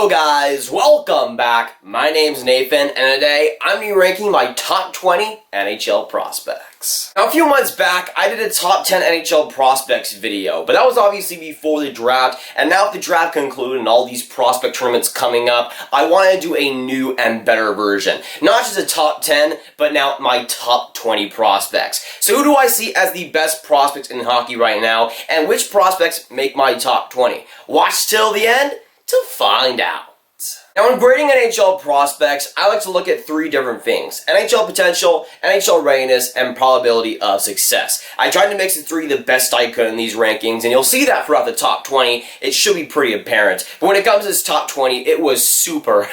Hello guys, welcome back. My name's Nathan, and today I'm going to be ranking my top 20 NHL prospects. Now a few months back, I did a top 10 NHL prospects video, but that was obviously before the draft, and now with the draft concluded and all these prospect tournaments coming up, I want to do a new and better version. Not just a top 10, but now my top 20 prospects. So who do I see as the best prospects in hockey right now, and which prospects make my top 20? Watch till the end to find out. Now, when grading NHL prospects, I like to look at three different things: NHL potential, NHL readiness, and probability of success. I tried to mix the three the best I could in these rankings, and you'll see that throughout the top 20. It should be pretty apparent. But when it comes to this top 20, it was super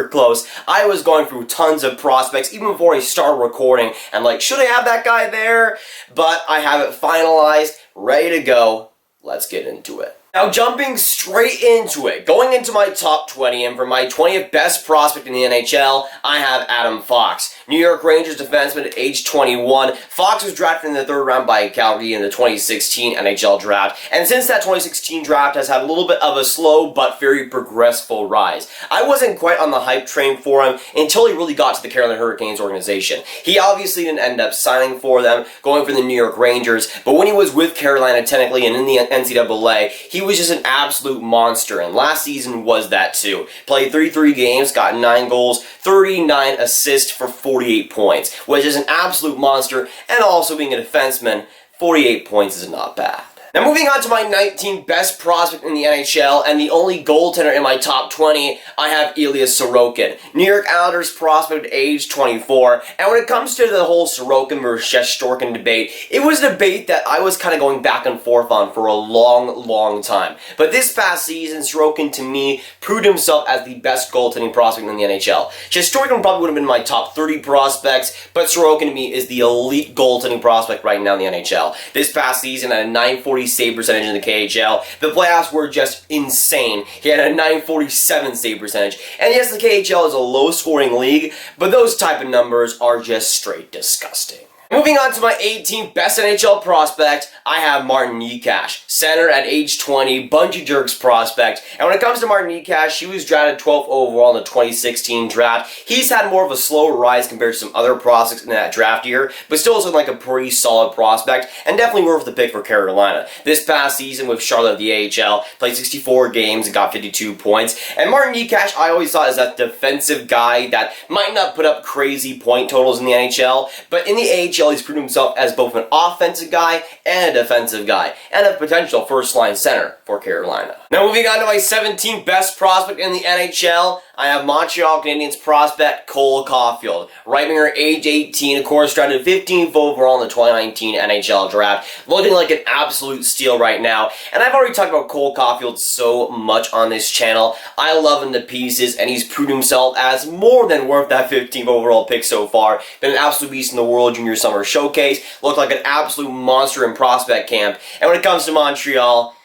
close. I was going through tons of prospects, even before I started recording, and like, should I have that guy there? But I have it finalized, ready to go. Let's get into it. Now, jumping straight into it, going into my top 20, and for my 20th best prospect in the NHL, I have Adam Fox. New York Rangers defenseman at age 21. Fox was drafted in the third round by Calgary in the 2016 NHL draft, and since that 2016 draft has had a little bit of a slow but very progressive rise. I wasn't quite on the hype train for him until he really got to the Carolina Hurricanes organization. He obviously didn't end up signing for them, going for the New York Rangers, but when he was with Carolina technically and in the NCAA, he was just an absolute monster, and last season was that too. Played 33 games, got 9 goals, 39 assists for 48 points, which is an absolute monster, and also being a defenseman, 48 points is not bad. Now moving on to my 19th best prospect in the NHL, and the only goaltender in my top 20, I have Ilya Sorokin. New York Islanders prospect at age 24, and when it comes to the whole Sorokin versus Shesterkin debate, it was a debate that I was kind of going back and forth on for a long time. But this past season, Sorokin to me proved himself as the best goaltending prospect in the NHL. Shesterkin probably would have been my top 30 prospects, but Sorokin to me is the elite goaltending prospect right now in the NHL. This past season at a .940 save percentage in the KHL. The playoffs were just insane. He had a .947 save percentage. And yes, the KHL is a low-scoring league, but those type of numbers are just straight disgusting. Moving on to my 18th best NHL prospect, I have Martin Necas, center at age 20, Bungee Jerks prospect. And when it comes to Martin Necas, he was drafted 12th overall in the 2016 draft. He's had more of a slow rise compared to some other prospects in that draft year, but still looking like a pretty solid prospect, and definitely worth the pick for Carolina. This past season with Charlotte at the AHL, played 64 games and got 52 points. And Martin Necas, I always thought, is that defensive guy that might not put up crazy point totals in the NHL, but in the AHL, he's proven himself as both an offensive guy and a defensive guy, and a potential first-line center for Carolina. Now moving on to my 17th best prospect in the NHL, I have Montreal Canadiens prospect Caufield. Right-winger, age 18, of course, drafted 15th overall in the 2019 NHL draft. Looking like an absolute steal right now. And I've already talked about Caufield so much on this channel. I love him to pieces, and he's proved himself as more than worth that 15th overall pick so far. Been an absolute beast in the World Junior Summer Showcase. Looked like an absolute monster in prospect camp. And when it comes to Montreal,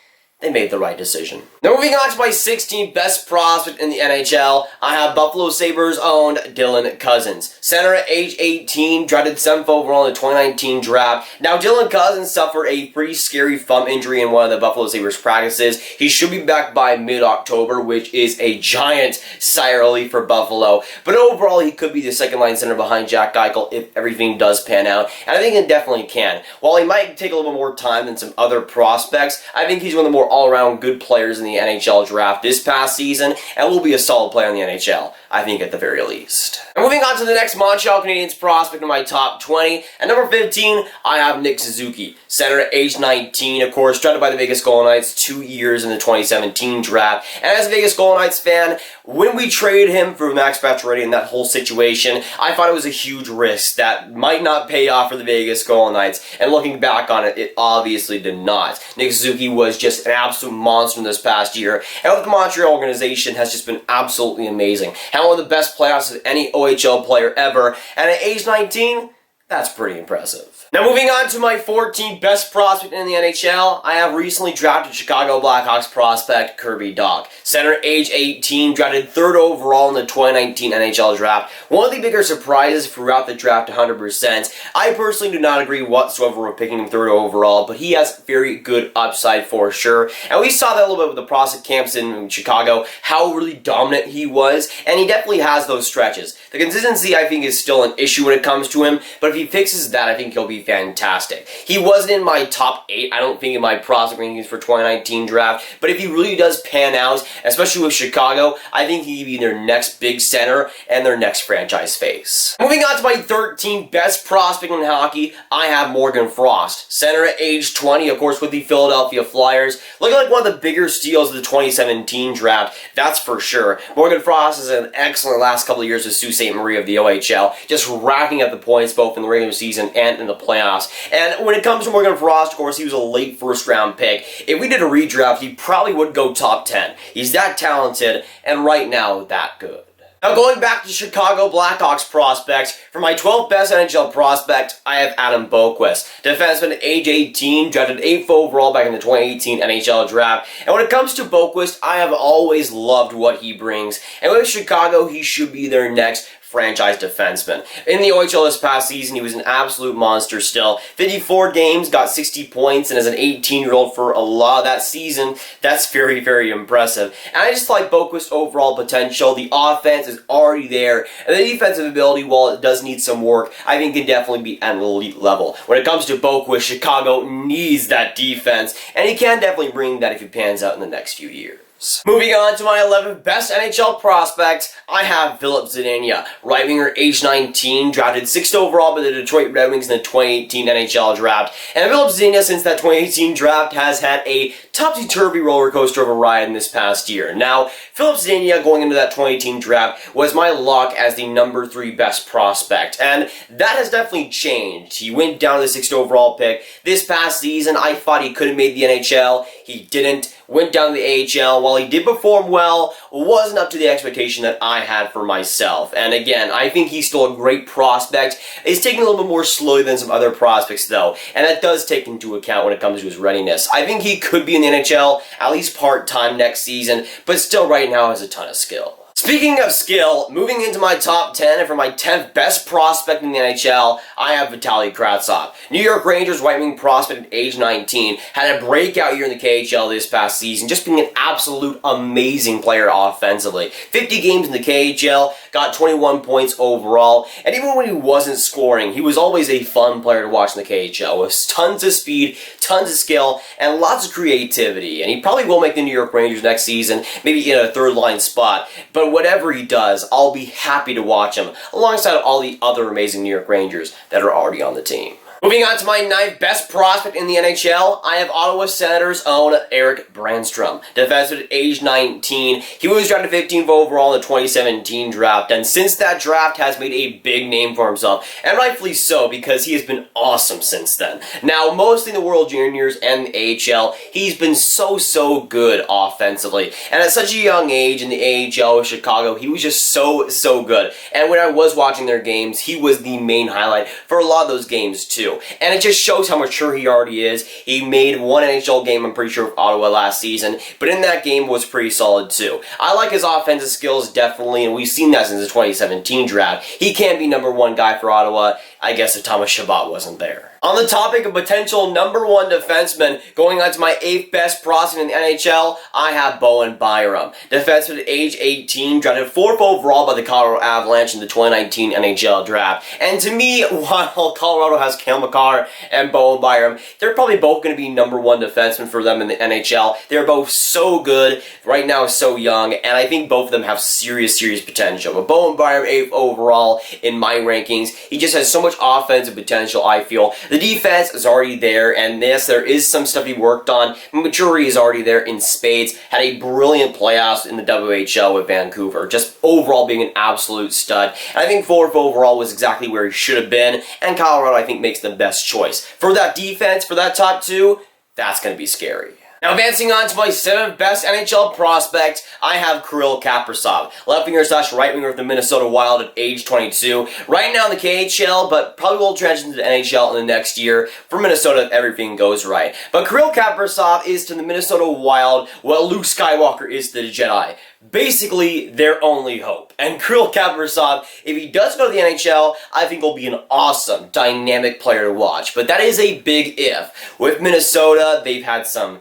they made the right decision. Now moving on to my 16th best prospect in the NHL, I have Buffalo Sabres owned Dylan Cozens. Center at age 18, drafted 7th overall in the 2019 draft. Now Dylan Cozens suffered a pretty scary thumb injury in one of the Buffalo Sabres practices. He should be back by mid-October, which is a giant sigh of relief for Buffalo. But overall, he could be the second line center behind Jack Eichel if everything does pan out. And I think it definitely can. While he might take a little bit more time than some other prospects, I think he's one of the more all-around good players in the NHL draft this past season, and will be a solid player in the NHL, I think, at the very least. And moving on to the next Montreal Canadiens prospect in my top 20, at number 15, I have Nick Suzuki, center at age 19, of course, drafted by the Vegas Golden Knights 2 years in the 2017 draft. And as a Vegas Golden Knights fan, when we traded him for Max Pacioretty in that whole situation, I thought it was a huge risk that might not pay off for the Vegas Golden Knights, and looking back on it, it obviously did not. Nick Suzuki was just an absolute monster in this past year, and with the Montreal organization has just been absolutely amazing. Had one of the best playoffs of any OHL player ever, and at age 19, That's pretty impressive. Now moving on to my 14th best prospect in the NHL, I have recently drafted Chicago Blackhawks prospect Kirby Dach. Center, age 18, drafted 3rd overall in the 2019 NHL draft. One of the bigger surprises throughout the draft, 100%. I personally do not agree whatsoever with picking him 3rd overall, but he has very good upside for sure. And we saw that a little bit with the prospect camps in Chicago, how really dominant he was, and he definitely has those stretches. The consistency, I think, is still an issue when it comes to him, but if he fixes that, I think he'll be fantastic. He wasn't in my top 8, I don't think, in my prospect rankings for 2019 draft, but if he really does pan out, especially with Chicago, I think he could be their next big center and their next franchise face. Moving on to my 13th best prospect in hockey, I have Morgan Frost. Center at age 20, of course, with the Philadelphia Flyers. Looking like one of the bigger steals of the 2017 draft, that's for sure. Morgan Frost has an excellent last couple of years with Sault Ste. Marie of the OHL, just racking up the points both in the regular season and in the playoffs. And when it comes to Morgan Frost, of course, he was a late first-round pick. If we did a redraft, he probably would go top 10. He's that talented, and right now, that good. Now going back to Chicago Blackhawks prospects, for my 12th best NHL prospect, I have Adam Boqvist. Defenseman, age 18, drafted 8th overall back in the 2018 NHL draft. And when it comes to Boqvist, I have always loved what he brings. And with Chicago, he should be their next franchise defenseman. In the OHL this past season, he was an absolute monster still. 54 games, got 60 points, and as an 18-year-old for a lot of that season, that's very, very impressive. And I just like Boqvist's overall potential. The offense is already there, and the defensive ability, while it does need some work, I think can definitely be at an elite level. When it comes to Boqvist, Chicago needs that defense, and he can definitely bring that if he pans out in the next few years. Moving on to my 11th best NHL prospect, I have Filip Zadina. Right winger, age 19, drafted 6th overall by the Detroit Red Wings in the 2018 NHL draft. And Filip Zadina, since that 2018 draft, has had a topsy-turvy roller coaster of a ride in this past year. Now, Filip Zadina, going into that 2018 draft, was my lock as the number 3 best prospect. And that has definitely changed. He went down to the 6th overall pick. This past season, I thought he could have made the NHL. He didn't. Went down to the AHL. While he did perform well, wasn't up to the expectation that I had for myself. And again, I think he's still a great prospect. He's taking a little bit more slowly than some other prospects, though, and that does take into account when it comes to his readiness. I think he could be in the NHL, at least part-time next season, but still right now has a ton of skill. Speaking of skill, moving into my top 10, and for my 10th best prospect in the NHL, I have Vitali Kravtsov. New York Rangers right wing prospect at age 19, had a breakout year in the KHL this past season, just being an absolute amazing player offensively. 50 games in the KHL, got 21 points overall, and even when he wasn't scoring, he was always a fun player to watch in the KHL, with tons of speed, tons of skill, and lots of creativity. And he probably will make the New York Rangers next season, maybe in a third-line spot, but whatever he does, I'll be happy to watch him, alongside all the other amazing New York Rangers that are already on the team. Moving on to my 9th best prospect in the NHL, I have Ottawa Senators' own Erik Brannstrom. Defenseman at age 19, he was drafted 15th overall in the 2017 draft, and since that draft has made a big name for himself, and rightfully so, because he has been awesome since then. Now, mostly in the World Juniors and the AHL, he's been so good offensively, and at such a young age in the AHL with Chicago, he was just so good. And when I was watching their games, he was the main highlight for a lot of those games too. And it just shows how mature he already is. He made one NHL game, I'm pretty sure, with Ottawa last season, but in that game was pretty solid too. I like his offensive skills, definitely, and we've seen that since the 2017 draft. He can be number 1 guy for Ottawa, I guess, if Thomas Chabot wasn't there. On the topic of potential number 1 defenseman, going on to my 8th best prospect in the NHL, I have Bowen Byram. Defenseman at age 18, drafted 4th overall by the Colorado Avalanche in the 2019 NHL draft. And to me, while Colorado has Cale Makar and Bowen Byram, they're probably both going to be number 1 defensemen for them in the NHL. They're both so good, right now so young, and I think both of them have serious potential. But Bowen Byram, 8th overall in my rankings, he just has so much offensive potential, I feel. The defense is already there, and yes, there is some stuff he worked on. Maturity is already there in spades. Had a brilliant playoffs in the WHL with Vancouver. Just overall being an absolute stud. And I think 4th overall was exactly where he should have been, and Colorado, I think, makes the best choice. For that defense, for that top 2, that's going to be scary. Now advancing on to my 7th best NHL prospect, I have Kirill Kaprizov, left winger / right winger of the Minnesota Wild at age 22. Right now in the KHL, but probably will transition to the NHL in the next year for Minnesota if everything goes right. But Kirill Kaprizov is to the Minnesota Wild what Luke Skywalker is to the Jedi. Basically, their only hope. And Kirill Kaprizov, if he does go to the NHL, I think will be an awesome, dynamic player to watch. But that is a big if. With Minnesota, they've had some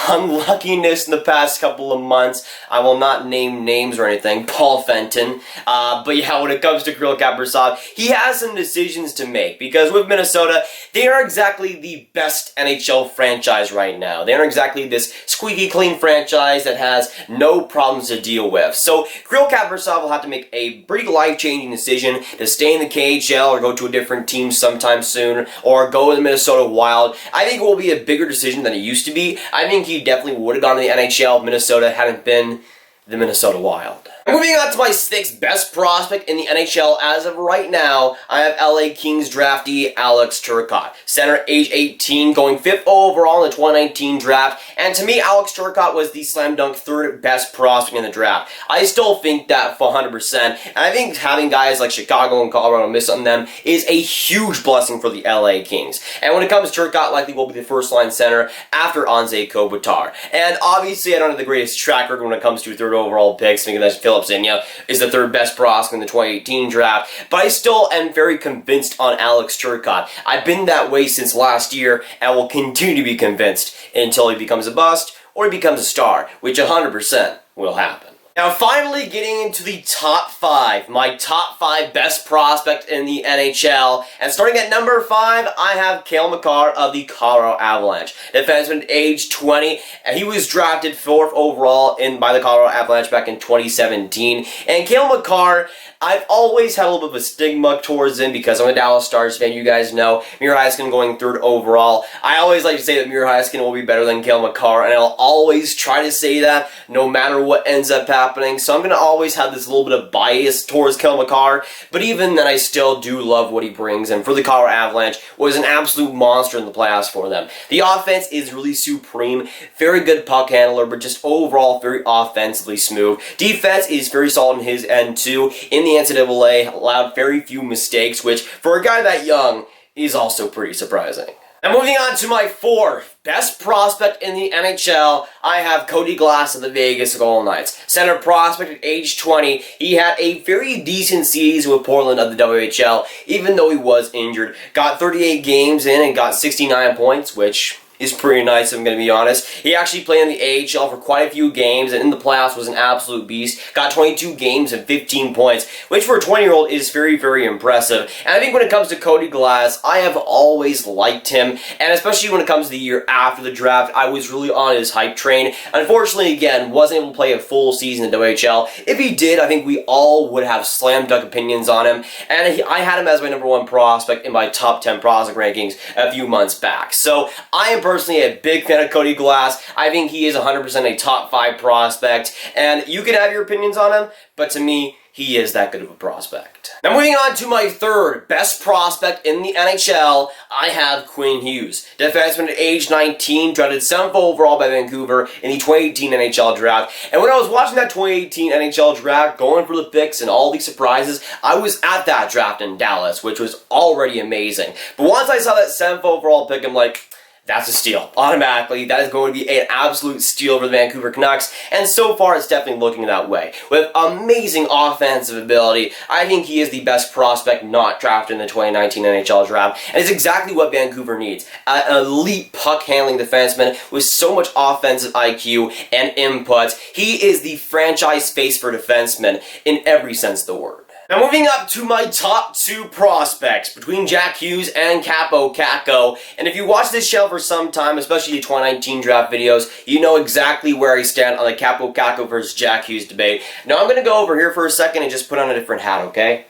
unluckiness in the past couple of months. I will not name names or anything. Paul Fenton. But yeah, when it comes to Kirill Kaprizov, he has some decisions to make. Because with Minnesota, they aren't exactly the best NHL franchise right now. They aren't exactly this squeaky clean franchise that has no problems to deal with. So Kirill Kaprizov will have to make a pretty life-changing decision to stay in the KHL or go to a different team sometime soon, or go to the Minnesota Wild. I think it will be a bigger decision than it used to be. I think he definitely would have gone to the NHL if Minnesota hadn't been the Minnesota Wild. Moving on to my 6th best prospect in the NHL as of right now, I have LA Kings draftee Alex Turcotte. Center, age 18, going 5th overall in the 2019 draft. And to me, Alex Turcotte was the slam dunk 3rd best prospect in the draft. I still think that for 100%. And I think having guys like Chicago and Colorado miss on them is a huge blessing for the LA Kings. And when it comes to Turcotte, likely will be the first line center after Anze Kopitar. And obviously, I don't have the greatest track record when it comes to 3rd overall picks, thinking that Filip is the 3rd best prospect in the 2018 draft, but I still am very convinced on Alex Turcotte. I've been that way since last year, and will continue to be convinced until he becomes a bust or he becomes a star, which 100% will happen. Now finally getting into the top 5, my top 5 best prospect in the NHL, and starting at number 5, I have Cale Makar of the Colorado Avalanche. Defenseman, age 20, and he was drafted 4th overall by the Colorado Avalanche back in 2017, and Cale Makar, I've always had a little bit of a stigma towards him because I'm a Dallas Stars fan, you guys know. Miro Heiskanen going 3rd overall. I always like to say that Miro Heiskanen will be better than Cale Makar, and I'll always try to say that no matter what ends up happening. So I'm going to always have this little bit of bias towards Cale Makar, but even then I still do love what he brings, and for the Colorado Avalanche was an absolute monster in the playoffs for them. The offense is really supreme, very good puck handler, but just overall very offensively smooth. Defense is very solid in his end too. In the NCAA, allowed very few mistakes, which for a guy that young is also pretty surprising. Now moving on to my 4th best prospect in the NHL, I have Cody Glass of the Vegas Golden Knights. Center prospect at age 20, he had a very decent season with Portland of the WHL, even though he was injured. Got 38 games in and got 69 points, which is pretty nice, I'm going to be honest. He actually played in the AHL for quite a few games, and in the playoffs was an absolute beast. Got 22 games and 15 points, which for a 20-year-old is very, very impressive. And I think when it comes to Cody Glass, I have always liked him, and especially when it comes to the year after the draft, I was really on his hype train. Unfortunately, again, wasn't able to play a full season in the WHL. If he did, I think we all would have slam dunk opinions on him, and I had him as my number 1 prospect in my top 10 prospect rankings a few months back. So I am personally a big fan of Cody Glass. I think he is 100% a top 5 prospect, and you can have your opinions on him, but to me, he is that good of a prospect. Now moving on to my 3rd best prospect in the NHL, I have Quinn Hughes. Defenseman at age 19, drafted 7th overall by Vancouver in the 2018 NHL draft. And when I was watching that 2018 NHL draft, going for the picks and all these surprises, I was at that draft in Dallas, which was already amazing. But once I saw that 7th overall pick, I'm like, that's a steal. Automatically, that is going to be an absolute steal for the Vancouver Canucks, and so far it's definitely looking that way. With amazing offensive ability, I think he is the best prospect not drafted in the 2019 NHL draft, and it's exactly what Vancouver needs. An elite puck-handling defenseman with so much offensive IQ and inputs. He is the franchise face for defensemen in every sense of the word. Now moving up to my top 2 prospects between Jack Hughes and Kakko. And if you watch this channel for some time, especially the 2019 draft videos, you know exactly where I stand on the Kakko versus Jack Hughes debate. Now I'm going to go over here for a second and just put on a different hat, okay?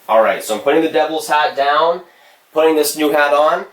Alright, so I'm putting the Devil's hat down, putting this new hat on.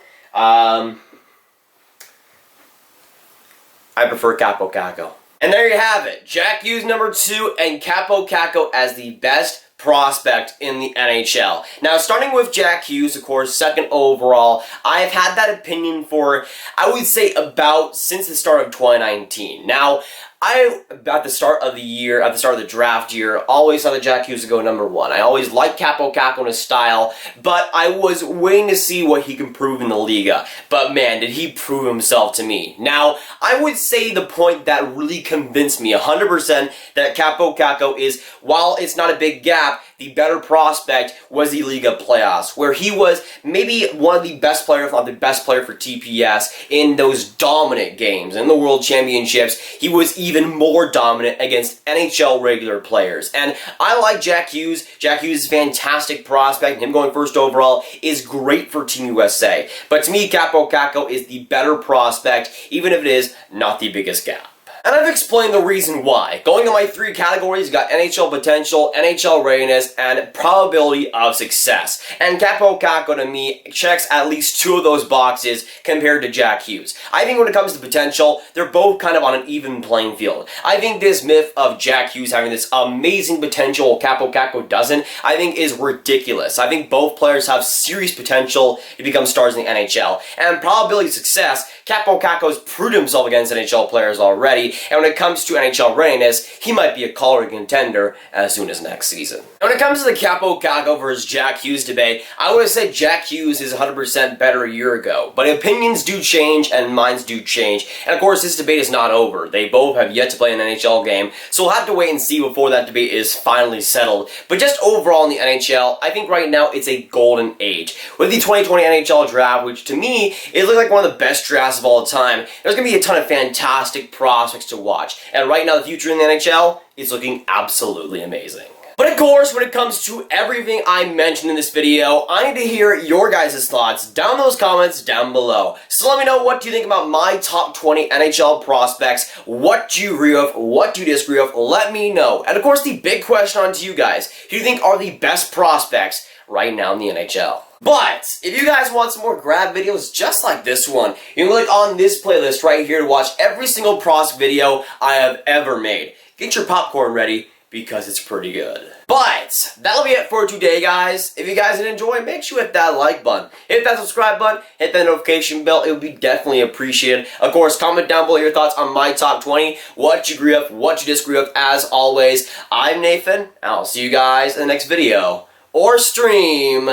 I prefer Kakko. And there you have it. Jack Hughes number 2 and Kakko as the best prospect in the NHL. Now, starting with Jack Hughes, of course, second overall, I've had that opinion for, I would say, about since the start of 2019. Now, at the start of the year, at the start of the draft year, always thought that Jack Hughes would go #1. I always liked Kakko and his style, but I was waiting to see what he can prove in the Liga. But man, did he prove himself to me. Now, I would say the point that really convinced me 100% that Kakko is, while it's not a big gap, the better prospect was the Liga playoffs, where he was maybe one of the best players, if not the best player for TPS in those dominant games. In the World Championships, he was even more dominant against NHL regular players. And I like Jack Hughes. Jack Hughes is a fantastic prospect, and him going first overall is great for Team USA. But to me, Kakko is the better prospect, even if it is not the biggest gap. And I've explained the reason why. Going in my 3 categories, you got NHL potential, NHL readiness, and probability of success. And Kakko to me checks at least 2 of those boxes compared to Jack Hughes. I think when it comes to potential, they're both kind of on an even playing field. I think this myth of Jack Hughes having this amazing potential Kakko doesn't, I think is ridiculous. I think both players have serious potential to become stars in the NHL. And probability of success, Kakko's proved himself against NHL players already. And when it comes to NHL readiness, he might be a Calder contender as soon as next season. When it comes to the Kakko versus Jack Hughes debate, I would say Jack Hughes is 100% better a year ago. But opinions do change and minds do change. And of course, this debate is not over. They both have yet to play an NHL game, so we'll have to wait and see before that debate is finally settled. But just overall in the NHL, I think right now it's a golden age. With the 2020 NHL draft, which to me, it looks like one of the best drafts of all time, there's going to be a ton of fantastic prospects to watch. And right now, the future in the NHL is looking absolutely amazing. But of course, when it comes to everything I mentioned in this video, I need to hear your guys' thoughts down in those comments down below. So let me know, what do you think about my top 20 NHL prospects? What do you agree with? What do you disagree with? Let me know. And of course, the big question on to you guys, who do you think are the best prospects right now in the NHL? But if you guys want some more Grav videos just like this one, you can click on this playlist right here to watch every single prospect video I have ever made. Get your popcorn ready, because it's pretty good. But that'll be it for today, guys. If you guys did enjoy, make sure you hit that like button, hit that subscribe button, hit that notification bell. It would be definitely appreciated. Of course, comment down below your thoughts on my top 20, what you agree with, what you disagree with. As always, I'm Nathan, and I'll see you guys in the next video or stream.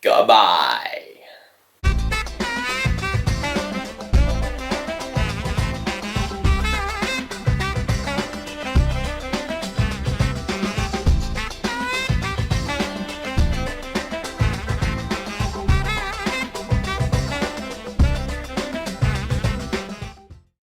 Goodbye.